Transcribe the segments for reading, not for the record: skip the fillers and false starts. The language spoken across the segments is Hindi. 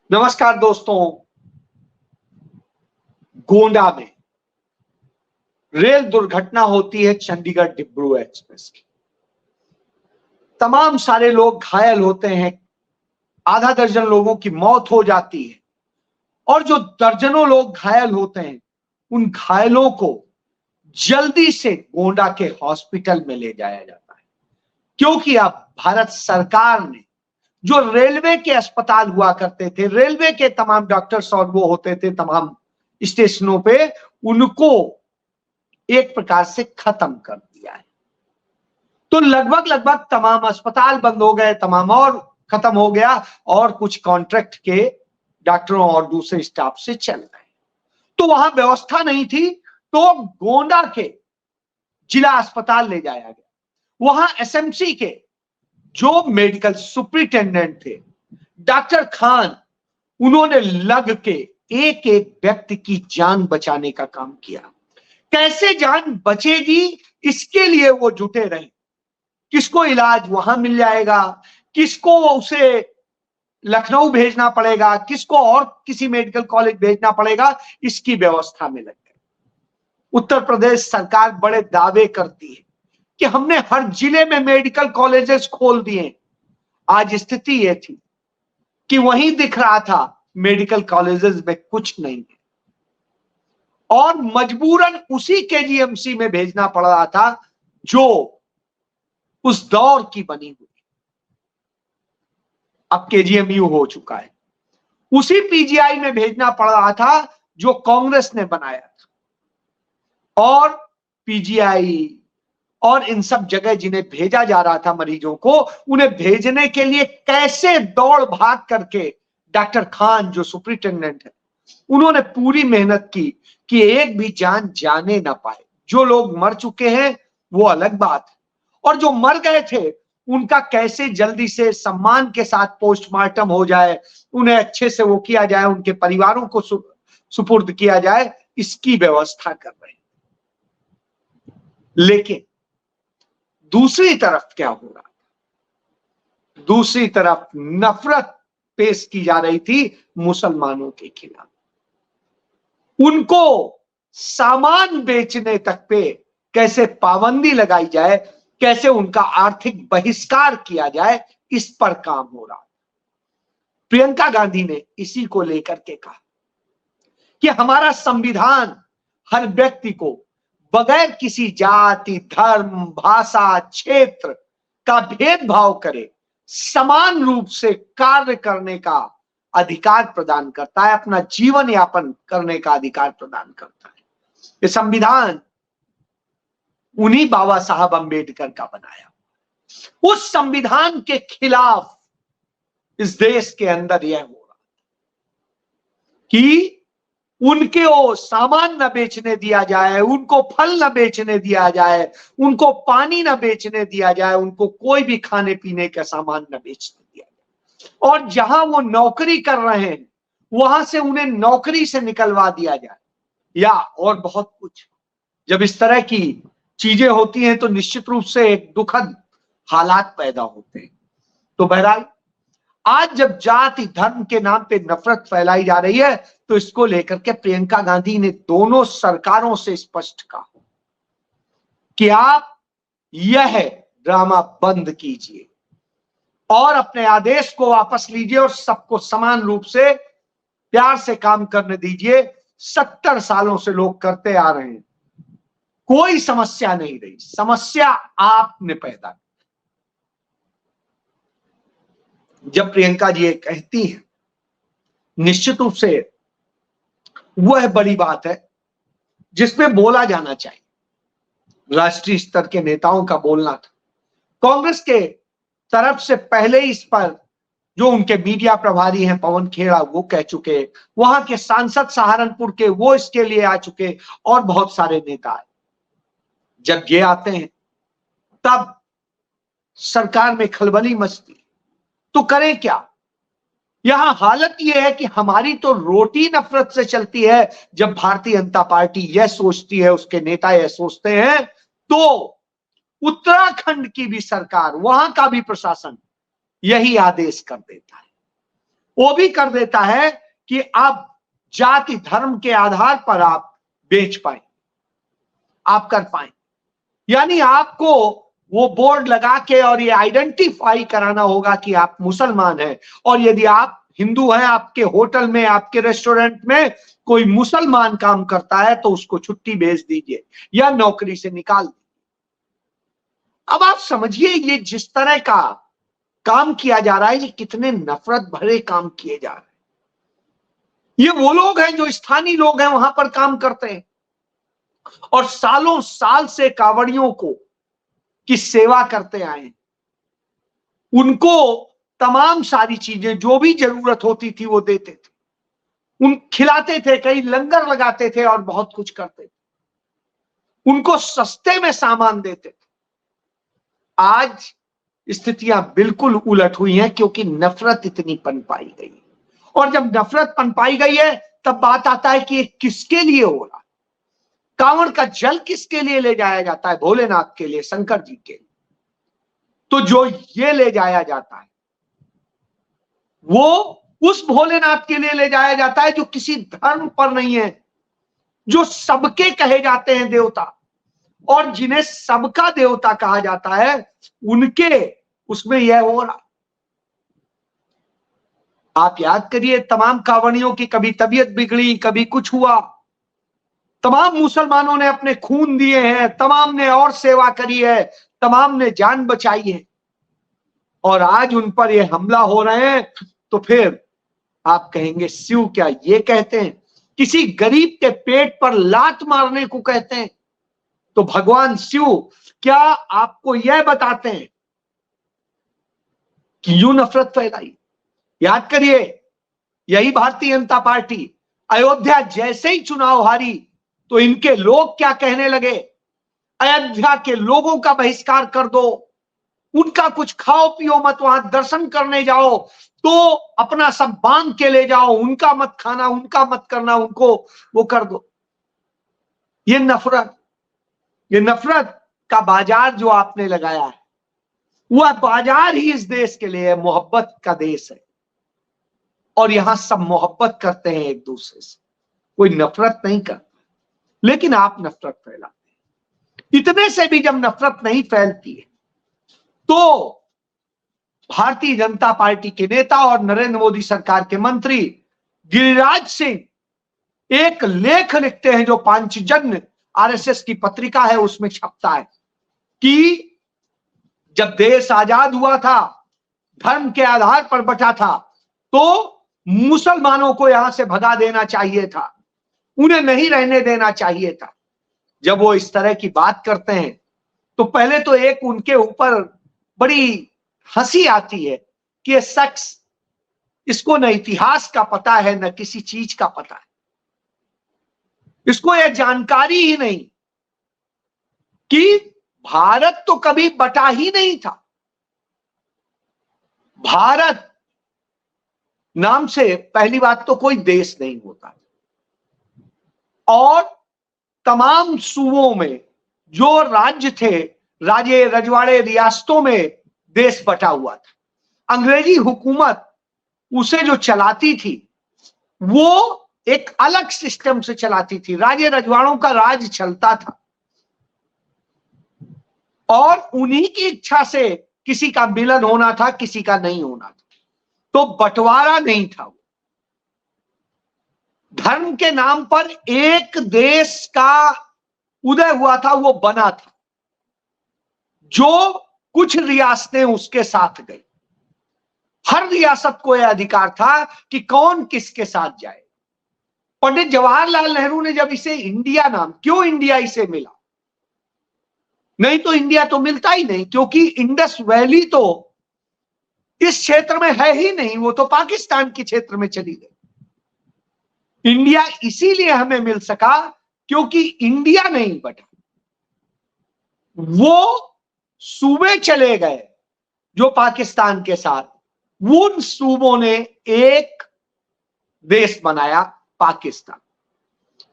नमस्कार दोस्तों। गोंडा में रेल दुर्घटना होती है चंडीगढ़ डिब्रू एक्सप्रेस की। तमाम सारे लोग घायल होते हैं, आधा दर्जन लोगों की मौत हो जाती है और जो दर्जनों लोग घायल होते हैं उन घायलों को जल्दी से गोंडा के हॉस्पिटल में ले जाया जाता है, क्योंकि अब भारत सरकार ने जो रेलवे के अस्पताल हुआ करते थे, रेलवे के तमाम डॉक्टर्स और वो होते थे तमाम स्टेशनों पे, उनको एक प्रकार से खत्म कर दिया है। तो लगभग लगभग तमाम अस्पताल बंद हो गए, तमाम और खत्म हो गया और कुछ कॉन्ट्रैक्ट के डॉक्टरों और दूसरे स्टाफ से चल गए। तो वहां व्यवस्था नहीं थी, तो गोंडा के जिला अस्पताल ले जाया गया। वहां एसएमसी के जो मेडिकल सुपरिटेंडेंट थे डॉक्टर खान, उन्होंने लग के एक एक व्यक्ति की जान बचाने का काम किया। कैसे जान बचेगी इसके लिए वो जुटे रहे। किसको इलाज वहां मिल जाएगा, किसको उसे लखनऊ भेजना पड़ेगा, किसको और किसी मेडिकल कॉलेज भेजना पड़ेगा, इसकी व्यवस्था में लग गए। उत्तर प्रदेश सरकार बड़े दावे करती है कि हमने हर जिले में मेडिकल कॉलेजेस खोल दिए। आज स्थिति यह थी कि वहीं दिख रहा था मेडिकल कॉलेजेस में कुछ नहीं है और मजबूरन उसी केजीएमसी में भेजना पड़ रहा था जो उस दौर की बनी हुई। अब केजीएमयू हो चुका है। उसी पीजीआई में भेजना पड़ रहा था जो कांग्रेस ने बनाया था। और पीजीआई और इन सब जगह जिन्हें भेजा जा रहा था मरीजों को, उन्हें भेजने के लिए कैसे दौड़ भाग करके डॉक्टर खान जो सुपरिटेंडेंट है, उन्होंने पूरी मेहनत की कि एक भी जान जाने ना पाए। जो लोग मर चुके हैं वो अलग बात है, और जो मर गए थे उनका कैसे जल्दी से सम्मान के साथ पोस्टमार्टम हो जाए, उन्हें अच्छे से वो किया जाए, उनके परिवारों को सुपुर्द किया जाए, इसकी व्यवस्था कर रहे हैं। लेकिन दूसरी तरफ क्या हो रहा था? दूसरी तरफ नफरत पेश की जा रही थी मुसलमानों के खिलाफ। उनको सामान बेचने तक पे कैसे पाबंदी लगाई जाए, कैसे उनका आर्थिक बहिष्कार किया जाए, इस पर काम हो रहा। प्रियंका गांधी ने इसी को लेकर के कहा कि हमारा संविधान हर व्यक्ति को बगैर किसी जाति, धर्म, भाषा, क्षेत्र का भेदभाव करे समान रूप से कार्य करने का अधिकार प्रदान करता है, अपना जीवन यापन करने का अधिकार प्रदान करता है। ये संविधान उन्हीं बाबा साहब अंबेडकर का बनाया। उस संविधान के खिलाफ इस देश के अंदर यह हो रहा कि उनके वो सामान न बेचने दिया जाए, उनको फल न बेचने दिया जाए, उनको पानी न बेचने दिया जाए, उनको कोई भी खाने पीने का सामान न बेचने दिया जाए, और जहां वो नौकरी कर रहे हैं वहां से उन्हें नौकरी से निकलवा दिया जाए, या और बहुत कुछ। जब इस तरह की चीजें होती हैं तो निश्चित रूप से एक दुखद हालात पैदा होते हैं। तो बहरहाल आज जब जाति धर्म के नाम पे नफरत फैलाई जा रही है, तो इसको लेकर के प्रियंका गांधी ने दोनों सरकारों से स्पष्ट कहा कि आप यह ड्रामा बंद कीजिए और अपने आदेश को वापस लीजिए और सबको समान रूप से प्यार से काम करने दीजिए। 70 सालों से लोग करते आ रहे हैं, कोई समस्या नहीं रही। समस्या आपने पैदा की। जब प्रियंका जी ये कहती हैं, निश्चित रूप से वह बड़ी बात है जिसमें बोला जाना चाहिए। राष्ट्रीय स्तर के नेताओं का बोलना था। कांग्रेस के तरफ से पहले इस पर जो उनके मीडिया प्रभारी हैं पवन खेड़ा, वो कह चुके, वहां के सांसद सहारनपुर के वो इसके लिए आ चुके, और बहुत सारे नेता आए। जब ये आते हैं तब सरकार में खलबली मचती, तो करें क्या? यहां हालत यह है कि हमारी तो रोटी नफरत से चलती है। जब भारतीय जनता पार्टी यह सोचती है, उसके नेता यह सोचते हैं, तो उत्तराखंड की भी सरकार, वहां का भी प्रशासन यही आदेश कर देता है। वो भी कर देता है कि आप जाति धर्म के आधार पर आप बेच पाए, आप कर पाए। यानी आपको वो बोर्ड लगा के और ये आइडेंटिफाई कराना होगा कि आप मुसलमान हैं, और यदि आप हिंदू हैं, आपके होटल में, आपके रेस्टोरेंट में कोई मुसलमान काम करता है तो उसको छुट्टी भेज दीजिए या नौकरी से निकाल दीजिए। अब आप समझिए ये जिस तरह का काम किया जा रहा है, ये कितने नफरत भरे काम किए जा रहे हैं। ये वो लोग हैं जो स्थानीय लोग हैं, वहां पर काम करते हैं और सालों साल से कांवड़ियों को की सेवा करते आए हैं। उनको तमाम सारी चीजें जो भी जरूरत होती थी वो देते थे, उन खिलाते थे, कई लंगर लगाते थे और बहुत कुछ करते थे, उनको सस्ते में सामान देते थे। आज स्थितियां बिल्कुल उलट हुई हैं क्योंकि नफरत इतनी पनपाई गई है। और जब नफरत पनपाई गई है तब बात आता है कि ये किसके लिए हो रहा है। कांवड़ का जल किसके लिए ले जाया जाता है? भोलेनाथ के लिए, शंकर जी के लिए। तो जो ये ले जाया जाता है वो उस भोलेनाथ के लिए ले जाया जाता है जो किसी धर्म पर नहीं है, जो सबके कहे जाते हैं देवता, और जिन्हें सबका देवता कहा जाता है उनके उसमें यह हो रहा। आप याद करिए, तमाम कांवड़ियों की कभी तबीयत बिगड़ी, कभी कुछ हुआ, तमाम मुसलमानों ने अपने खून दिए हैं, तमाम ने और सेवा करी है, तमाम ने जान बचाई है, और आज उन पर ये हमला हो रहे हैं तो फिर आप कहेंगे शिव क्या ये कहते हैं? किसी गरीब के पेट पर लात मारने को कहते हैं? तो भगवान शिव क्या आपको यह बताते हैं कि यूं नफरत फैलाई? याद करिए, यही भारतीय जनता पार्टी अयोध्या जैसे ही चुनाव हारी तो इनके लोग क्या कहने लगे? अयोध्या के लोगों का बहिष्कार कर दो, उनका कुछ खाओ पियो मत, वहां दर्शन करने जाओ तो अपना सब बांध के ले जाओ, उनका मत खाना, उनका मत करना, उनको वो कर दो। ये नफरत का बाजार जो आपने लगाया है, वह बाजार ही इस देश के लिए मोहब्बत का देश है, और यहां सब मोहब्बत करते हैं एक दूसरे से, कोई नफरत नहीं करता। लेकिन आप नफरत फैलाते हैं। इतने से भी जब नफरत नहीं फैलती है तो भारतीय जनता पार्टी के नेता और नरेंद्र मोदी सरकार के मंत्री गिरिराज सिंह एक लेख लिखते हैं जो पांचजन्य आरएसएस की पत्रिका है उसमें छपता है कि जब देश आजाद हुआ था, धर्म के आधार पर बटा था, तो मुसलमानों को यहां से भगा देना चाहिए था, उन्हें नहीं रहने देना चाहिए था। जब वो इस तरह की बात करते हैं तो पहले तो एक उनके ऊपर बड़ी हंसी आती है कि ये शख्स, इसको न इतिहास का पता है न किसी चीज का पता है, इसको यह जानकारी ही नहीं कि भारत तो कभी बटा ही नहीं था। भारत नाम से पहली बात तो कोई देश नहीं होता, और तमाम सूबों में जो राज्य थे, राजे रजवाड़े रियासतों में देश बटा हुआ था। अंग्रेजी हुकूमत उसे जो चलाती थी वो एक अलग सिस्टम से चलाती थी, राजे रजवाड़ों का राज चलता था, और उन्हीं की इच्छा से किसी का मिलन होना था, किसी का नहीं होना था, तो बंटवारा नहीं था। धर्म के नाम पर एक देश का उदय हुआ था, वो बना था, जो कुछ रियासतें उसके साथ गई। हर रियासत को यह अधिकार था कि कौन किसके साथ जाए। पंडित जवाहरलाल नेहरू ने जब इसे इंडिया नाम, क्यों इंडिया इसे मिला? नहीं तो इंडिया तो मिलता ही नहीं, क्योंकि इंडस वैली तो इस क्षेत्र में है ही नहीं, वो तो पाकिस्तान के क्षेत्र में चली गई। इंडिया इसीलिए हमें मिल सका क्योंकि इंडिया नहीं बटा, वो सूबे चले गए जो पाकिस्तान के साथ, उन सूबों ने एक देश बनाया, पाकिस्तान।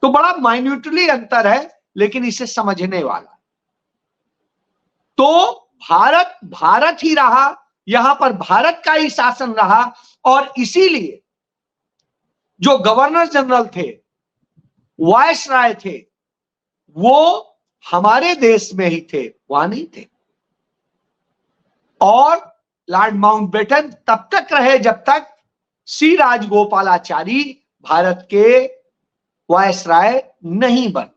तो बड़ा माइन्यूटली अंतर है, लेकिन इसे समझने वाला। तो भारत भारत ही रहा यहां पर भारत का ही शासन रहा और इसीलिए जो गवर्नर जनरल थे, वायसराय थे, वो हमारे देश में ही थे, वहां नहीं थे। और लॉर्ड माउंटबेटन तब तक रहे जब तक श्री राजगोपालाचारी भारत के वायसराय नहीं बन।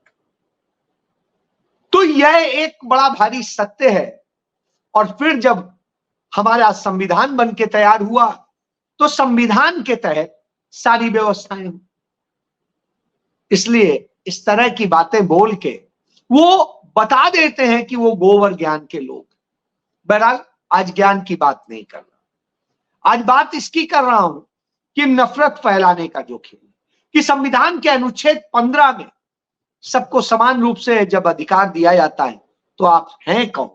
तो यह एक बड़ा भारी सत्य है। और फिर जब हमारा संविधान बन के तैयार हुआ तो संविधान के तहत सारी व्यवस्थाएं हुई। इसलिए इस तरह की बातें बोल के वो बता देते हैं कि वो गोवर ज्ञान के लोग। बहरहाल आज ज्ञान की बात नहीं कर रहा, आज बात इसकी कर रहा हूं कि नफरत फैलाने का जो खेल, कि संविधान के अनुच्छेद 15 में सबको समान रूप से जब अधिकार दिया जाता है तो आप हैं कौन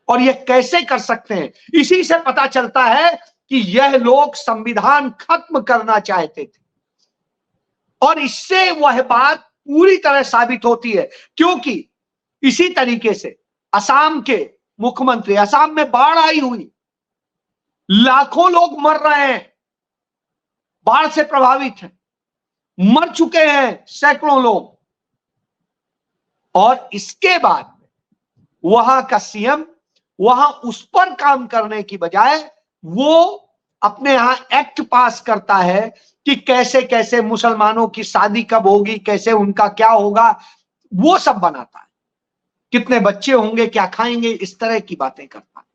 और ये कैसे कर सकते हैं। इसी से पता चलता है कि यह लोग संविधान खत्म करना चाहते थे और इससे वह बात पूरी तरह साबित होती है, क्योंकि इसी तरीके से असम के मुख्यमंत्री, असम में बाढ़ आई हुई, लाखों लोग मर रहे हैं, बाढ़ से प्रभावित हैं, मर चुके हैं सैकड़ों लोग, और इसके बाद वहां का सीएम वहां उस पर काम करने की बजाय वो अपने यहां एक्ट पास करता है कि कैसे कैसे मुसलमानों की शादी कब होगी, कैसे उनका क्या होगा, वो सब बनाता है, कितने बच्चे होंगे, क्या खाएंगे, इस तरह की बातें करता है।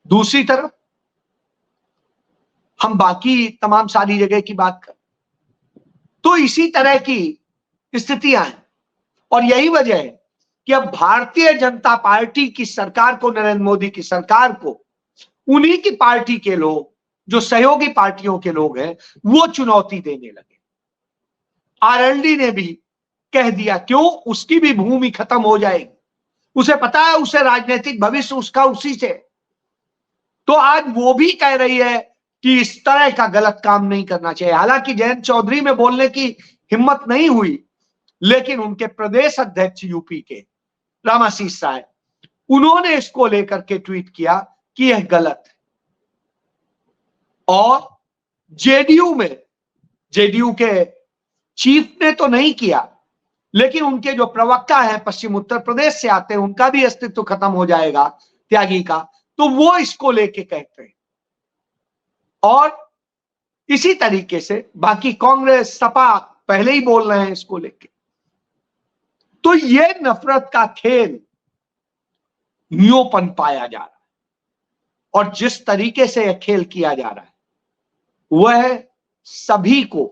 दूसरी तरफ हम बाकी तमाम सारी जगह की बात करें तो इसी तरह की स्थितियां हैं। और यही वजह है कि अब भारतीय जनता पार्टी की सरकार को, नरेंद्र मोदी की सरकार को, उन्हीं की पार्टी के लोग, जो सहयोगी पार्टियों के लोग हैं, वो चुनौती देने लगे। आरएलडी ने भी कह दिया, क्यों, उसकी भी भूमि खत्म हो जाएगी, उसे पता है उसे राजनीतिक भविष्य उसका उसी से। तो आज वो भी कह रही है कि इस तरह का गलत काम नहीं करना चाहिए। हालांकि जयंत चौधरी में बोलने की हिम्मत नहीं हुई, लेकिन उनके प्रदेश अध्यक्ष यूपी के रामाशीष राय, उन्होंने इसको लेकर के ट्वीट किया कि यह गलत है। और जेडीयू के चीफ ने तो नहीं किया, लेकिन उनके जो प्रवक्ता है पश्चिम उत्तर प्रदेश से आते हैं, उनका भी अस्तित्व खत्म हो जाएगा त्यागी का, तो वो इसको लेके कहते हैं। और इसी तरीके से बाकी कांग्रेस, सपा पहले ही बोल रहे हैं इसको लेके। तो ये नफरत का खेल न्योपन पाया जा रहा है और जिस तरीके से यह खेल किया जा रहा है वह सभी को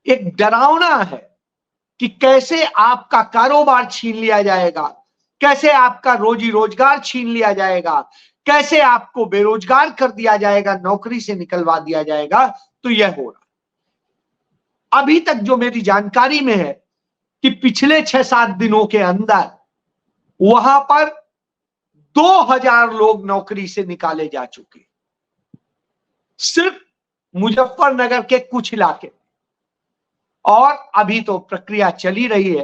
एक डरावना है कि कैसे आपका कारोबार छीन लिया जाएगा, कैसे आपका रोजी रोजगार छीन लिया जाएगा, कैसे आपको बेरोजगार कर दिया जाएगा, नौकरी से निकलवा दिया जाएगा। तो यह हो रहा। अभी तक जो मेरी जानकारी में है कि पिछले 6-7 दिनों के अंदर वहां पर 2000 लोग नौकरी से निकाले जा चुके, सिर्फ मुजफ्फरनगर के कुछ इलाके। और अभी तो प्रक्रिया चली रही है,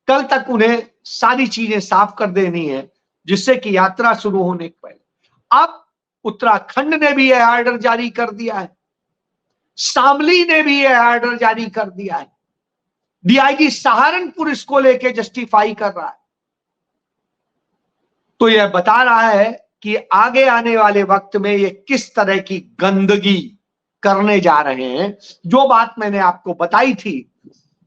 कल तक उन्हें सारी चीजें साफ कर देनी है जिससे कि यात्रा शुरू होने के पहले। अब उत्तराखंड ने भी यह ऑर्डर जारी कर दिया है, शामली ने भी यह ऑर्डर जारी कर दिया है, डीआईजी सहारनपुर इसको लेके जस्टिफाई कर रहा है। तो यह बता रहा है कि आगे आने वाले वक्त में ये किस तरह की गंदगी करने जा रहे हैं। जो बात मैंने आपको बताई थी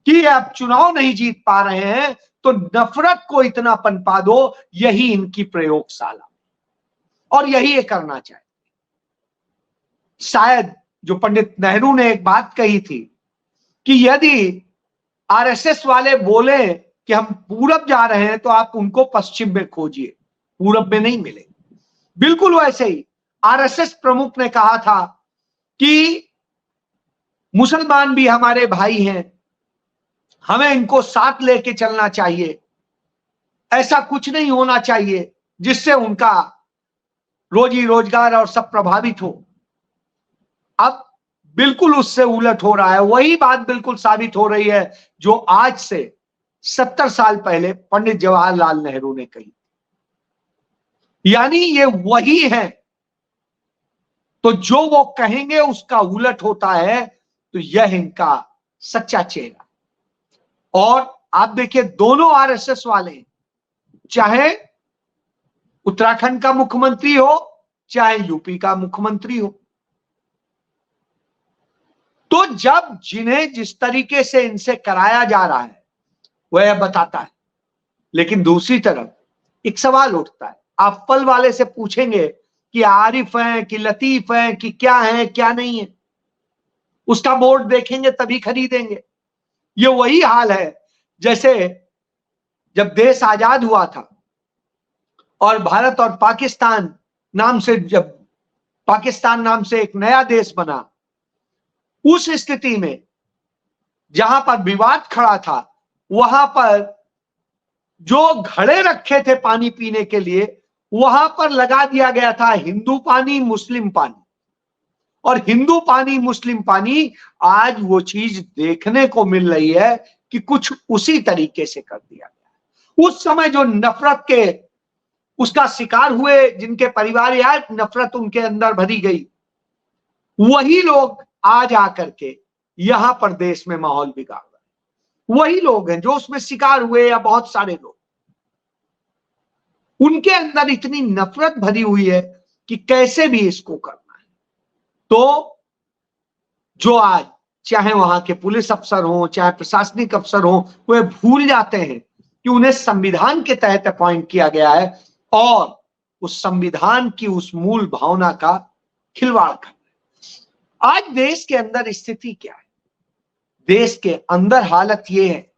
कि अब चुनाव नहीं जीत पा रहे हैं तो नफरत को इतना पनपा दो, यही इनकी प्रयोगशाला और यही ये करना चाहते। शायद जो पंडित नेहरू ने एक बात कही थी कि यदि आरएसएस वाले बोले कि हम पूरब जा रहे हैं तो आप उनको पश्चिम में खोजिए, पूरब में नहीं मिले। बिल्कुल वैसे ही आरएसएस प्रमुख ने कहा था कि मुसलमान भी हमारे भाई हैं, हमें इनको साथ लेके चलना चाहिए, ऐसा कुछ नहीं होना चाहिए जिससे उनका रोजी रोजगार और सब प्रभावित हो। अब बिल्कुल उससे उलट हो रहा है, वही बात बिल्कुल साबित हो रही है जो आज से 70 साल पहले पंडित जवाहरलाल नेहरू ने कही। यानी ये वही है, तो जो वो कहेंगे उसका उलट होता है, तो यह इनका सच्चा चेहरा। और आप देखिए दोनों आरएसएस वाले, चाहे उत्तराखंड का मुख्यमंत्री हो चाहे यूपी का मुख्यमंत्री हो, तो जब जिन्हें जिस तरीके से इनसे कराया जा रहा है वह बताता है, लेकिन दूसरी तरफ एक सवाल उठता है, आप फल वाले से पूछेंगे कि आरिफ है कि लतीफ है कि क्या है क्या नहीं है, उसका बोर्ड देखेंगे तभी खरीदेंगे। ये वही हाल है जैसे जब देश आजाद हुआ था और भारत और पाकिस्तान नाम से, जब पाकिस्तान नाम से एक नया देश बना, उस स्थिति में जहां पर विवाद खड़ा था वहां पर जो घड़े रखे थे पानी पीने के लिए, वहां पर लगा दिया गया था हिंदू पानी मुस्लिम पानी, और हिंदू पानी मुस्लिम पानी आज वो चीज देखने को मिल रही है कि कुछ उसी तरीके से कर दिया गया। उस समय जो नफरत के उसका शिकार हुए, जिनके परिवार या नफरत उनके अंदर भरी गई, वही लोग आज आकर के यहां पर देश में माहौल बिगाड़ रहे, वही लोग हैं जो उसमें शिकार हुए, या बहुत सारे लोग, उनके अंदर इतनी नफरत भरी हुई है कि कैसे भी इसको करना है। तो जो आज चाहे वहां के पुलिस अफसर हो चाहे प्रशासनिक अफसर हो, वे भूल जाते हैं कि उन्हें संविधान के तहत अपॉइंट किया गया है और उस संविधान की उस मूल भावना का खिलवाड़ कर। आज देश के अंदर स्थिति क्या है? देश के अंदर हालत ये है,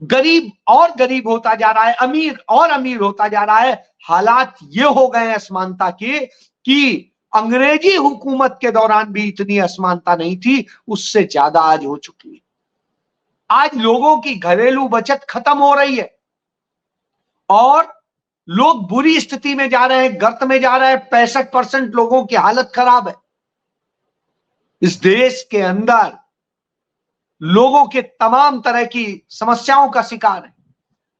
गरीब और गरीब होता जा रहा है, अमीर और अमीर होता जा रहा है। हालात ये हो गए हैं असमानता के कि अंग्रेजी हुकूमत के दौरान भी इतनी असमानता नहीं थी, उससे ज्यादा आज हो चुकी है। आज लोगों की घरेलू बचत खत्म हो रही है और लोग बुरी स्थिति में जा रहे हैं, गर्त में जा रहे हैं। 65% लोगों की हालत खराब है। इस देश के अंदर लोगों के तमाम तरह की समस्याओं का शिकार है।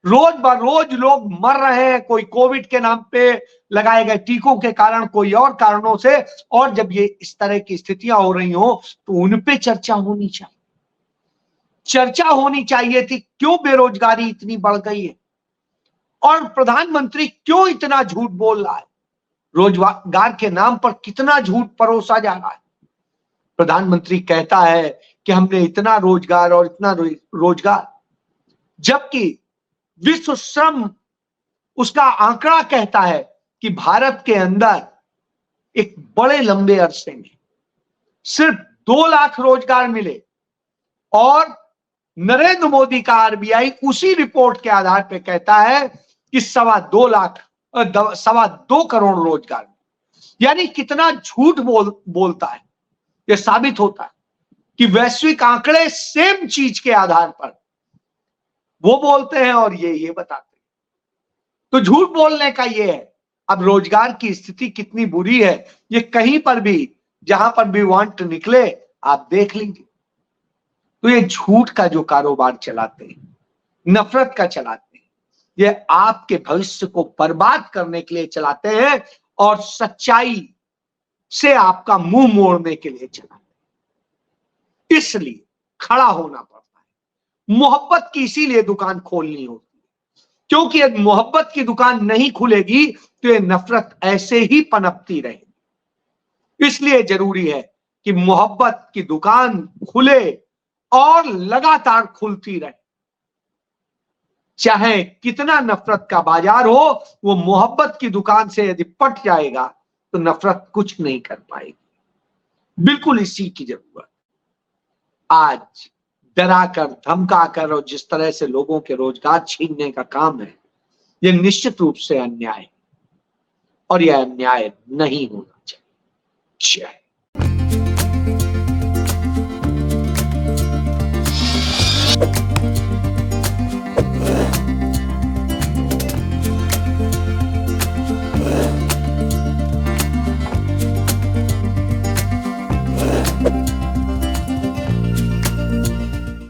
रोज ब रोज लोग मर रहे हैं, कोई कोविड के नाम पे लगाए गए टीकों के कारण, कोई और कारणों से। और जब ये इस तरह की स्थितियां हो रही हो तो उन पे चर्चा होनी चाहिए। चर्चा होनी चाहिए थी क्यों बेरोजगारी इतनी बढ़ गई है और प्रधानमंत्री क्यों इतना झूठ बोल रहा है, रोजगार के नाम पर कितना झूठ परोसा जा रहा है। प्रधानमंत्री कहता है कि हमने इतना रोजगार और इतना रोजगार, जबकि विश्व श्रम उसका आंकड़ा कहता है कि भारत के अंदर एक बड़े लंबे अरसे में सिर्फ 2 लाख रोजगार मिले, और नरेंद्र मोदी का आरबीआई उसी रिपोर्ट के आधार पर कहता है कि 2.25 करोड़ रोजगार। यानी कितना झूठ बोलता है। यह साबित होता है कि वैश्विक आंकड़े सेम चीज के आधार पर वो बोलते हैं और ये बताते हैं। तो झूठ बोलने का ये है। अब रोजगार की स्थिति कितनी बुरी है ये कहीं पर भी, जहां पर भी वांट निकले, आप देख लीजिए। तो ये झूठ का जो कारोबार चलाते हैं, नफरत का चलाते हैं, ये आपके भविष्य को बर्बाद करने के लिए चलाते हैं और सच्चाई से आपका मुंह मोड़ने के लिए चलाते हैं। इसलिए खड़ा होना पड़ता है। मोहब्बत की इसीलिए दुकान खोलनी होती है, क्योंकि यदि मोहब्बत की दुकान नहीं खुलेगी तो ये नफरत ऐसे ही पनपती रहेगी। इसलिए जरूरी है कि मोहब्बत की दुकान खुले और लगातार खुलती रहे। चाहे कितना नफरत का बाजार हो, वो मोहब्बत की दुकान से यदि पट जाएगा तो नफरत कुछ नहीं कर पाएगी। बिल्कुल इसी की जरूरत। आज डराकर धमकाकर और जिस तरह से लोगों के रोजगार छीनने का काम है, यह निश्चित रूप से अन्याय है और यह अन्याय नहीं होना चाहिए।